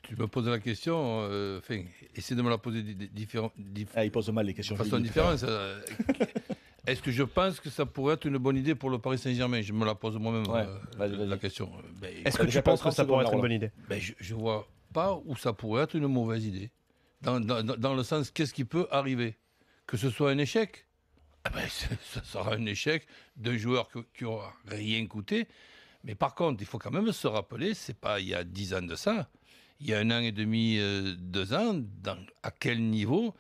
tu me poses la question, essaie de me la poser il pose mal les questions. de façon différente. Est-ce que je pense que ça pourrait être une bonne idée pour le Paris Saint-Germain? Je me la pose moi-même, la question. Est-ce que tu penses que ça pourrait être une bonne idée? Je ne vois pas où ça pourrait être une mauvaise idée. Dans le sens, qu'est-ce qui peut arriver? Que ce soit un échec? Ça sera un échec d'un joueur qui n'aura rien coûté. Mais par contre, il faut quand même se rappeler, c'est pas il y a 10 ans de ça, il y a 1 an et demi, 2 ans, à quel niveau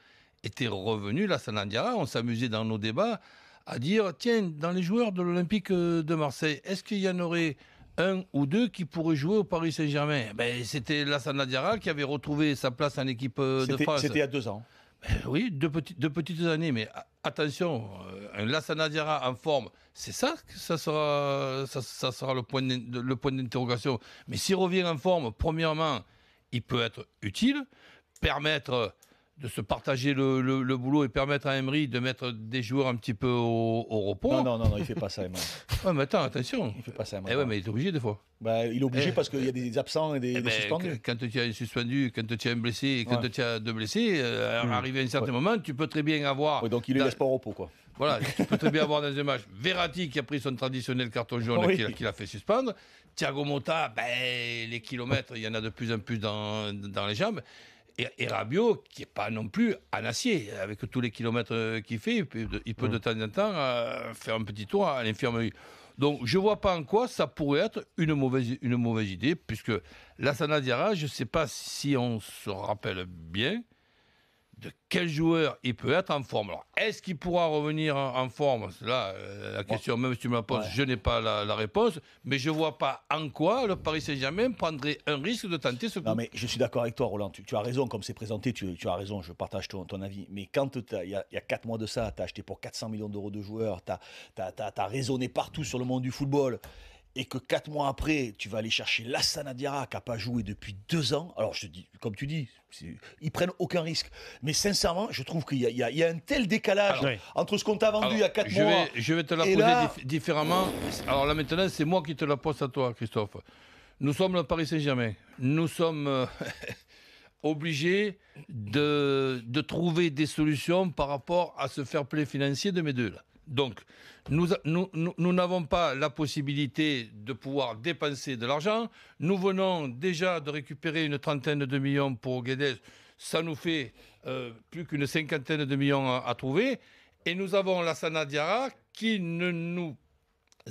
était revenu Lassana Diarra. On s'amusait dans nos débats à dire, tiens, dans les joueurs de l'Olympique de Marseille, est-ce qu'il y en aurait un ou deux qui pourraient jouer au Paris Saint-Germain? C'était Lassana Diarra qui avait retrouvé sa place en équipe de France. C'était il y a 2 ans. Oui, deux petites années, mais attention, un Lassana Diarra en forme, c'est ça que ça sera le point d'interrogation. Mais s'il revient en forme, premièrement, il peut être utile, permettre de se partager le boulot et permettre à Emery de mettre des joueurs un petit peu au repos. Non, il ne fait pas ça, Emery. Ouais, mais attends, attention. Il ne fait pas ça, ouais, mais il est obligé des fois. Il est obligé parce qu'il y a des absents et des suspendus. Quand tu as un suspendu, quand tu as un blessé et quand tu as 2 blessés, arrivé à un certain moment, tu peux très bien avoir... Ouais, donc il ne laisse pas au repos, quoi. Voilà, tu peux très bien avoir dans un match Verratti qui a pris son traditionnel carton jaune qui l'a fait suspendre. Thiago Motta, les kilomètres, il y en a de plus en plus dans les jambes. Et Rabiot, qui n'est pas non plus en acier, avec tous les kilomètres qu'il fait, il peut de temps en temps faire un petit tour à l'infirmerie. Donc je ne vois pas en quoi ça pourrait être une mauvaise idée, puisque Lassana Diarra, je ne sais pas si on se rappelle bien de quel joueur il peut être en forme. Alors, est-ce qu'il pourra revenir en forme? Là, la question, même si tu me la poses, je n'ai pas la réponse, mais je ne vois pas en quoi le Paris Saint-Germain prendrait un risque de tenter ce coup. Non, mais je suis d'accord avec toi, Roland. Tu as raison, comme c'est présenté, tu as raison, je partage ton avis. Mais quand il y a 4 mois de ça, tu as acheté pour 400 millions d'euros de joueurs, tu as raisonné partout sur le monde du football, et que 4 mois après, tu vas aller chercher Lassana Diarra qui n'a pas joué depuis 2 ans. Alors, je te dis, comme tu dis, ils prennent aucun risque. Mais sincèrement, je trouve qu'il y a un tel décalage entre ce qu'on t'a vendu il y a 4 mois. Je vais te la poser différemment. Alors là, maintenant, c'est moi qui te la pose à toi, Christophe. Nous sommes le Paris Saint-Germain. Nous sommes obligés de trouver des solutions par rapport à ce fair play financier de mes deux là. Donc, nous n'avons pas la possibilité de pouvoir dépenser de l'argent. Nous venons déjà de récupérer une 30aine de millions pour Guedes. Ça nous fait plus qu'une 50aine de millions à trouver. Et nous avons Lassana Diarra qui ne nous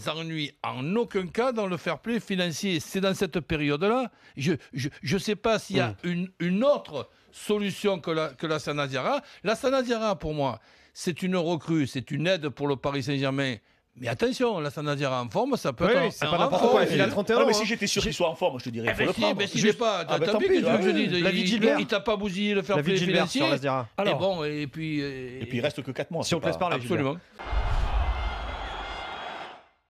ennuie en aucun cas dans le fair play financier. C'est dans cette période-là. Je ne sais pas s'il y a une autre solution que Lassana Diarra. Lassana Diarra, pour moi, c'est une recrue, c'est une aide pour le Paris Saint-Germain. Mais attention, Lassana Diarra en forme, ça peut être c'est pas n'importe quoi. Il a 31 ans. Mais si j'étais sûr qu'il soit en forme, je te dirais, il faut le prendre. Mais s'il n'est pas, tant pis, que tu veux que je dise. Il t'a pas bousillé le fair play financier. Et puis il reste que 4 mois. Si on te laisse parler, absolument.